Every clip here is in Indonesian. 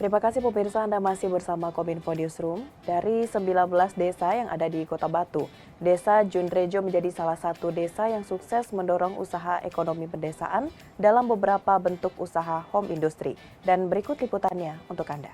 Terima kasih pemirsa, Anda masih bersama Kominfo Newsroom. Dari 19 desa yang ada di Kota Batu, Desa Junrejo menjadi salah satu desa yang sukses mendorong usaha ekonomi pedesaan dalam beberapa bentuk usaha home industry. Dan berikut liputannya untuk Anda.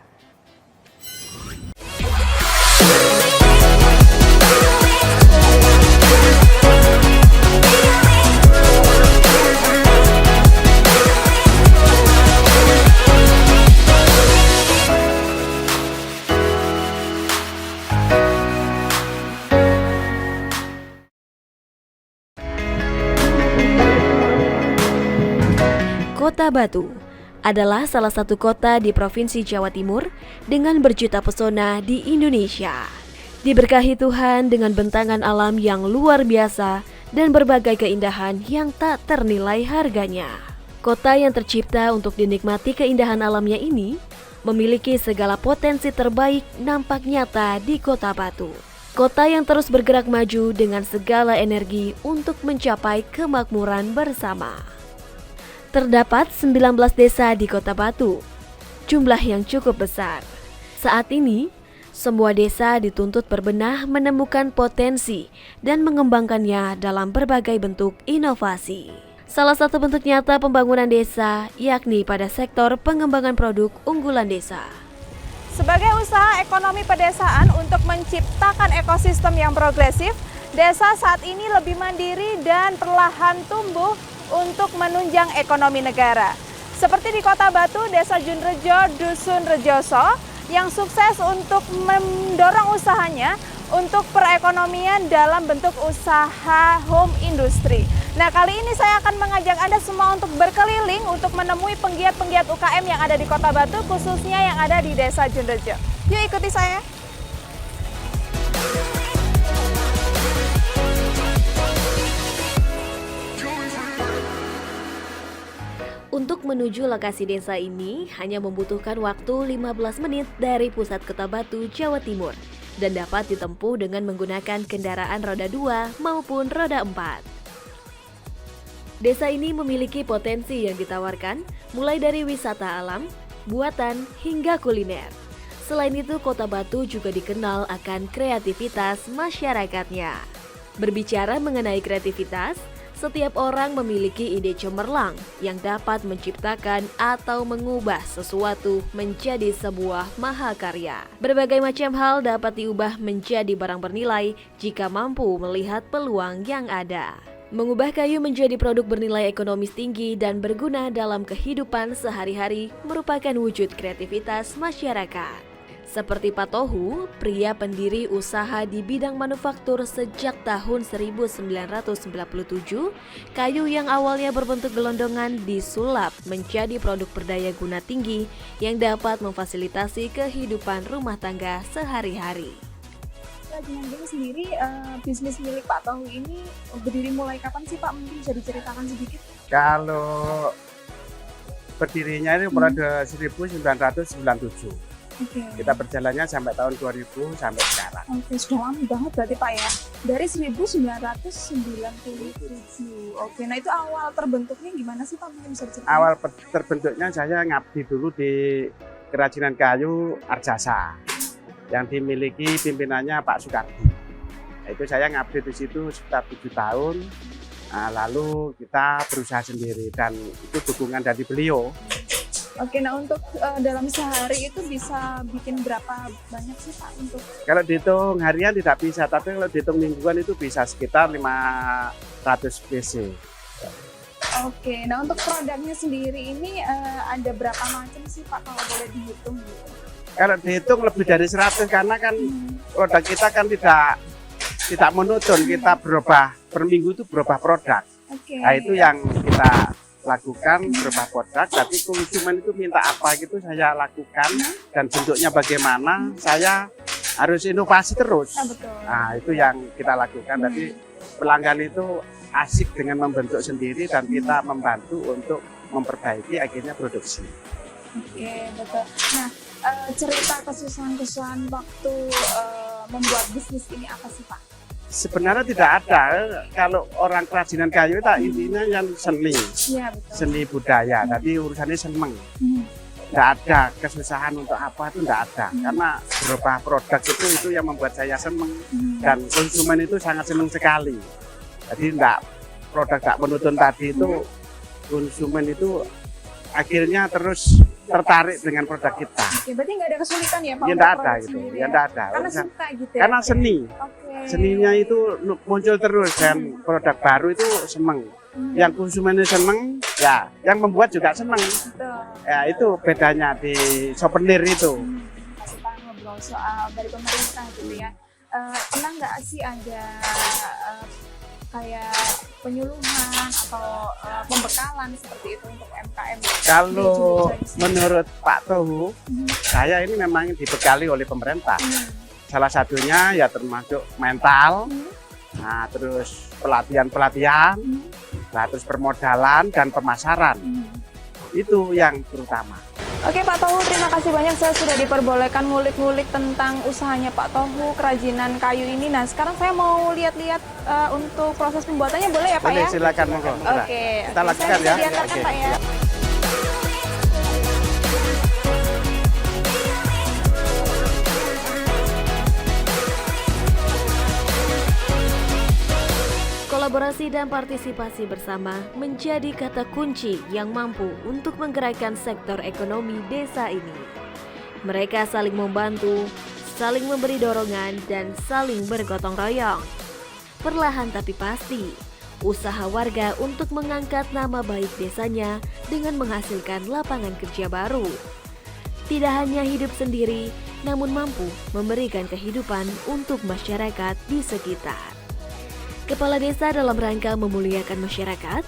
Kota Batu adalah salah satu kota di Provinsi Jawa Timur dengan berjuta pesona di Indonesia. Diberkahi Tuhan dengan bentangan alam yang luar biasa dan berbagai keindahan yang tak ternilai harganya. Kota yang tercipta untuk dinikmati keindahan alamnya ini memiliki segala potensi terbaik nampak nyata di Kota Batu. Kota yang terus bergerak maju dengan segala energi untuk mencapai kemakmuran bersama. Terdapat 19 desa di Kota Batu, jumlah yang cukup besar. Saat ini, semua desa dituntut berbenah menemukan potensi dan mengembangkannya dalam berbagai bentuk inovasi. Salah satu bentuk nyata pembangunan desa yakni pada sektor pengembangan produk unggulan desa. Sebagai usaha ekonomi pedesaan untuk menciptakan ekosistem yang progresif, desa saat ini lebih mandiri dan perlahan tumbuh untuk menunjang ekonomi negara. Seperti di Kota Batu, Desa Junrejo, Dusun Rejoso yang sukses untuk mendorong usahanya untuk perekonomian dalam bentuk usaha home industry. Nah, kali ini saya akan mengajak Anda semua untuk berkeliling untuk menemui penggiat-penggiat UKM yang ada di Kota Batu, khususnya yang ada di Desa Junrejo. Yuk ikuti saya. Untuk menuju lokasi desa ini hanya membutuhkan waktu 15 menit dari pusat Kota Batu, Jawa Timur dan dapat ditempuh dengan menggunakan kendaraan roda 2 maupun roda 4. Desa ini memiliki potensi yang ditawarkan mulai dari wisata alam, buatan, hingga kuliner. Selain itu, Kota Batu juga dikenal akan kreativitas masyarakatnya. Berbicara mengenai kreativitas, setiap orang memiliki ide cemerlang yang dapat menciptakan atau mengubah sesuatu menjadi sebuah mahakarya. Berbagai macam hal dapat diubah menjadi barang bernilai jika mampu melihat peluang yang ada. Mengubah kayu menjadi produk bernilai ekonomis tinggi dan berguna dalam kehidupan sehari-hari merupakan wujud kreativitas masyarakat. Seperti Pak Tohu, pria pendiri usaha di bidang manufaktur sejak tahun 1997, kayu yang awalnya berbentuk gelondongan disulap menjadi produk berdaya guna tinggi yang dapat memfasilitasi kehidupan rumah tangga sehari-hari. Kerajinan gini sendiri, bisnis milik Pak Tohu ini berdiri mulai kapan sih Pak? Mungkin bisa diceritakan sedikit? Kalau berdirinya ini pada 1997. Oke. Kita berjalannya sampai tahun 2000 sampai sekarang. Oke, sudah lama banget berarti Pak ya. Dari 1997. Oke, nah itu awal terbentuknya gimana sih Pak? Mungkin bisa diceritakan? Awal terbentuknya saya ngabdi dulu di kerajinan kayu Arjasa yang dimiliki pimpinannya Pak Sukardi. Nah, itu saya ngabdi di situ sekitar 7 tahun. Nah, lalu kita berusaha sendiri dan itu dukungan dari beliau. Oke, nah untuk dalam sehari itu bisa bikin berapa banyak sih Pak untuk? Kalau dihitung harian tidak bisa, tapi kalau dihitung mingguan itu bisa sekitar 500 PC. Oke, nah untuk produknya sendiri ini ada berapa macam sih Pak kalau boleh dihitung? Kalau dihitung lebih dari 100 karena kan produk kita kan tidak monoton, kita berubah per minggu itu berubah produk. Oke. Nah itu yang kita lakukan berubah produk, tapi konsumen itu minta apa gitu saya lakukan dan bentuknya bagaimana saya harus inovasi terus. Nah, betul. Nah itu yang kita lakukan. Jadi pelanggan itu asik dengan membentuk sendiri dan kita membantu untuk memperbaiki akhirnya produksi. Oke, betul. Nah, cerita kesusahan-kesusahan waktu membuat bisnis ini apa sih Pak? Sebenarnya tidak ada. Kalau orang kerajinan kayu itu intinya yang seni, Iya, betul. seni budaya. Tadi urusannya seneng. Tidak ada kesusahan untuk apa itu tidak ada, karena beberapa produk itu yang membuat saya senang dan konsumen itu sangat senang sekali. Jadi produk tak menutun tadi itu konsumen itu akhirnya terus tertarik dengan produk kita. Oke, berarti nggak ada kesulitan ya Pak? Ya tidak ada gitu, ya tidak ada. Karena suka gitu ya? Karena seni, seninya Oke. itu muncul terus dan produk baru itu senang. Yang konsumennya senang, ya yang membuat juga senang. Betul. Ya itu bedanya di souvenir itu. Kita ngobrol soal dari pemerintah gitu ya. Pernah nggak sih ada kayak penyuluhan atau pembekalan seperti itu untuk UMKM? Kalau menurut Pak Tohu, saya ini memang dibekali oleh pemerintah. Salah satunya ya termasuk mental, nah terus pelatihan-pelatihan, nah terus permodalan dan pemasaran. Itu yang terutama. Oke Pak Tohu, terima kasih banyak saya sudah diperbolehkan ngulik-ngulik tentang usahanya Pak Tohu, kerajinan kayu ini. Nah sekarang saya mau lihat-lihat untuk proses pembuatannya, boleh ya Pak Boleh, ya? silakan monggo. Oke, Kita lakukan saya ya. bisa diantarkan Oke. Pak ya. Kolaborasi dan partisipasi bersama menjadi kata kunci yang mampu untuk menggerakkan sektor ekonomi desa ini. Mereka saling membantu, saling memberi dorongan, dan saling bergotong royong. Perlahan tapi pasti, usaha warga untuk mengangkat nama baik desanya dengan menghasilkan lapangan kerja baru. Tidak hanya hidup sendiri, namun mampu memberikan kehidupan untuk masyarakat di sekitar. Kepala desa dalam rangka memuliakan masyarakat,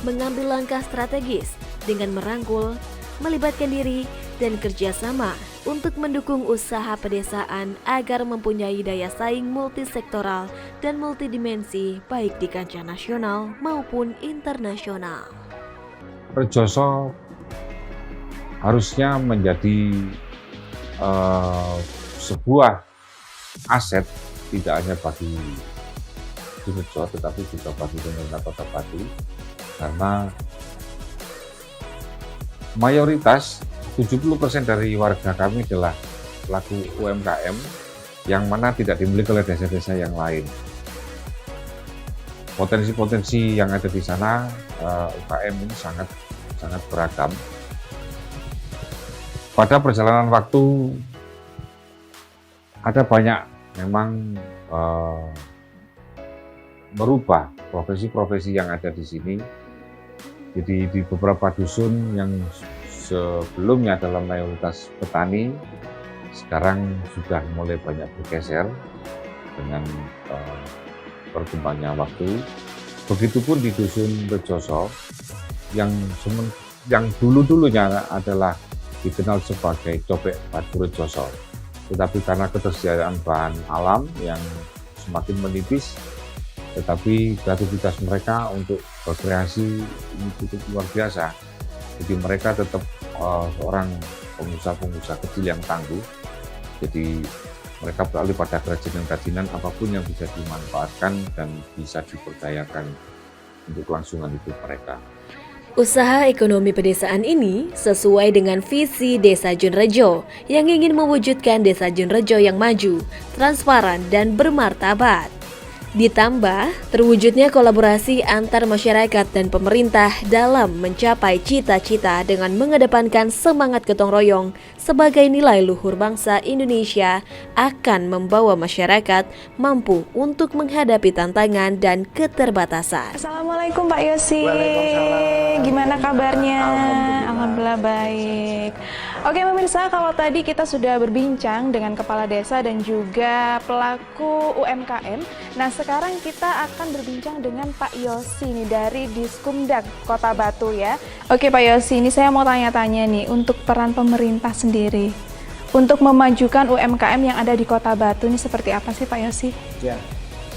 mengambil langkah strategis dengan merangkul, melibatkan diri, dan kerjasama untuk mendukung usaha pedesaan agar mempunyai daya saing multisektoral dan multidimensi baik di kancah nasional maupun internasional. Rejoso harusnya menjadi sebuah aset tidak hanya bagi Rejo tetapi juga bagi pemerintah Kota Batu, karena mayoritas 70% dari warga kami adalah pelaku UMKM yang mana tidak dimiliki oleh desa-desa yang lain. Potensi-potensi yang ada di sana UKM ini sangat beragam. Pada perjalanan waktu ada banyak memang merubah profesi-profesi yang ada di sini. Jadi di beberapa dusun yang sebelumnya adalah mayoritas petani, sekarang sudah mulai banyak bergeser dengan berkembangnya waktu. Begitupun di dusun Rejoso yang dulu-dulunya adalah dikenal sebagai cobek Batu Rejoso, tetapi karena ketersediaan bahan alam yang semakin menipis, tetapi kreativitas mereka untuk berkreasi ini cukup luar biasa. Jadi mereka tetap seorang pengusaha-pengusaha kecil yang tangguh. Jadi mereka beralih pada kerajinan-kerajinan apapun yang bisa dimanfaatkan dan bisa diperdayakan untuk kelangsungan hidup mereka. Usaha ekonomi pedesaan ini sesuai dengan visi Desa Junrejo yang ingin mewujudkan Desa Junrejo yang maju, transparan, dan bermartabat. Ditambah, terwujudnya kolaborasi antar masyarakat dan pemerintah dalam mencapai cita-cita dengan mengedepankan semangat gotong royong sebagai nilai luhur bangsa Indonesia akan membawa masyarakat mampu untuk menghadapi tantangan dan keterbatasan. Assalamualaikum Pak Yosi. Waalaikumsalam. Gimana kabarnya? Alhamdulillah. Baik. Oke pemirsa, kalau tadi kita sudah berbincang dengan kepala desa dan juga pelaku UMKM. Nah sekarang kita akan berbincang dengan Pak Yosi nih dari Diskumdag Kota Batu ya. Oke Pak Yosi, ini saya mau tanya-tanya nih untuk peran pemerintah sendiri untuk memajukan UMKM yang ada di Kota Batu ini seperti apa sih Pak Yosi? Ya,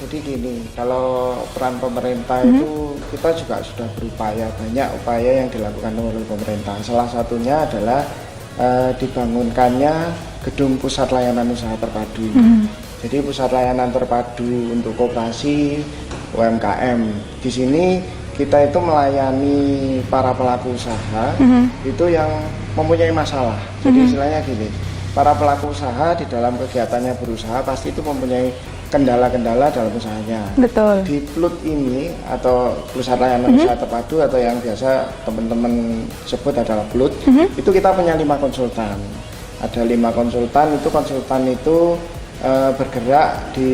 jadi gini, kalau peran pemerintah itu kita juga sudah berupaya, banyak upaya yang dilakukan oleh pemerintah. Salah satunya adalah dibangunkannya gedung pusat layanan usaha terpadu. Jadi pusat layanan terpadu untuk koperasi UMKM. Di sini kita itu melayani para pelaku usaha itu yang mempunyai masalah. Jadi istilahnya gini, para pelaku usaha di dalam kegiatannya berusaha pasti itu mempunyai kendala-kendala dalam usahanya. Betul. Di PLUT ini atau Pusat Layanan Usaha Terpadu atau yang biasa teman-teman sebut adalah PLUT, itu kita punya 5 konsultan. Ada 5 konsultan, itu bergerak di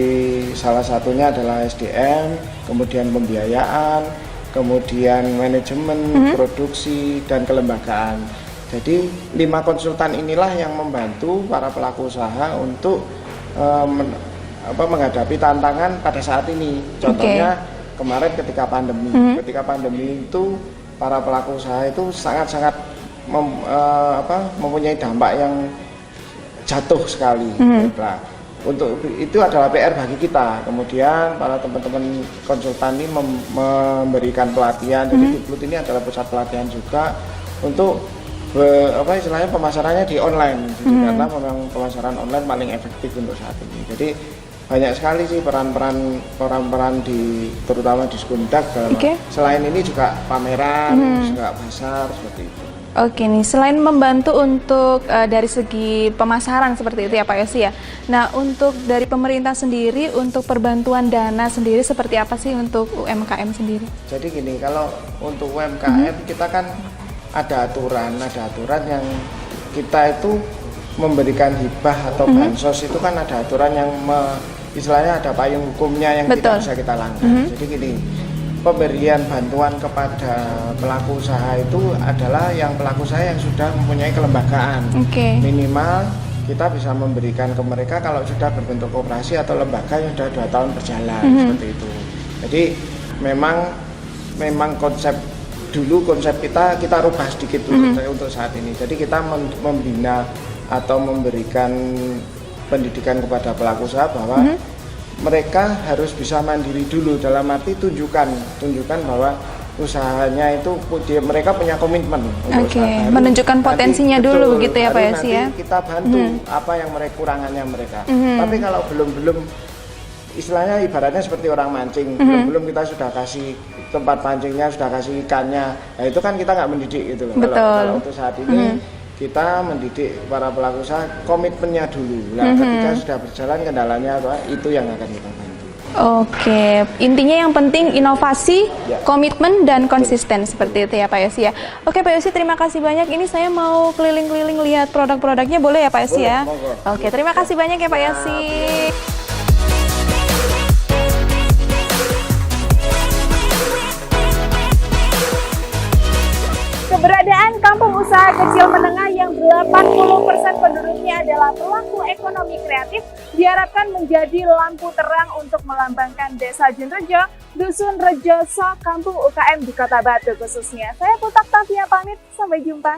salah satunya adalah SDM, kemudian pembiayaan, kemudian manajemen, produksi, dan kelembagaan. Jadi 5 konsultan inilah yang membantu para pelaku usaha untuk menghadapi tantangan pada saat ini. Contohnya kemarin ketika pandemi, itu para pelaku usaha itu sangat-sangat mempunyai dampak yang jatuh sekali. Nah, untuk itu adalah PR bagi kita. Kemudian para teman-teman konsultan ini memberikan pelatihan. Jadi di PLUT ini adalah pusat pelatihan juga untuk istilahnya pemasarannya di online. Jadi karena memang pemasaran online paling efektif untuk saat ini. Jadi banyak sekali sih peran-peran terutama di Skundak. Selain ini juga pameran, juga pasar seperti itu. Oke nih, selain membantu untuk dari segi pemasaran seperti itu ya Pak Yosi ya. Nah, untuk dari pemerintah sendiri untuk perbantuan dana sendiri seperti apa sih untuk UMKM sendiri? Jadi gini, kalau untuk UMKM kita kan ada aturan yang kita itu memberikan hibah atau bansos itu kan ada aturan yang istilahnya ada payung hukumnya yang tidak bisa kita langgar. Jadi gini, pemberian bantuan kepada pelaku usaha itu adalah yang pelaku usaha yang sudah mempunyai kelembagaan. Minimal kita bisa memberikan ke mereka kalau sudah berbentuk koperasi atau lembaga yang sudah 2 tahun berjalan seperti itu. Jadi memang konsep kita rubah sedikit untuk saat ini. Jadi kita membina atau memberikan pendidikan kepada pelaku usaha bahwa mereka harus bisa mandiri dulu, dalam arti tunjukkan bahwa usahanya itu mereka punya komitmen untuk usaha baru. Menunjukkan potensinya dulu begitu ya Pak Yosi ya. Kita bantu apa yang kurangannya mereka. Tapi kalau belum istilahnya ibaratnya seperti orang mancing, belum kita sudah kasih tempat pancingnya, sudah kasih ikannya. Nah, itu kan kita nggak mendidik gitu loh. Kalau untuk saat ini kita mendidik para pelaku usaha komitmennya dulu. Nah, ketika sudah berjalan kendalanya itu yang akan kita bantu. Oke, intinya yang penting inovasi, komitmen dan konsisten seperti itu ya Pak Yosi ya. Oke Pak Yosi, terima kasih banyak. Ini saya mau keliling-keliling lihat produk-produknya, boleh ya Pak Yosi ya? Oke, terima kasih banyak ya Pak Yosi. Keberadaan kampung usaha kecil menengah yang 80% penduduknya adalah pelaku ekonomi kreatif diharapkan menjadi lampu terang untuk melambangkan Desa Junrejo, Dusun Rejoso, kampung UKM di Kota Batu khususnya. Saya Putak Tavia pamit, sampai jumpa.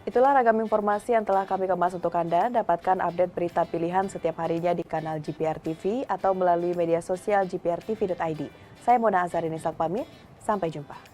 Itulah ragam informasi yang telah kami kemas untuk Anda. Dapatkan update berita pilihan setiap harinya di kanal GPR TV atau melalui media sosial gprtv.id. Saya Mona Azarini pamit, sampai jumpa.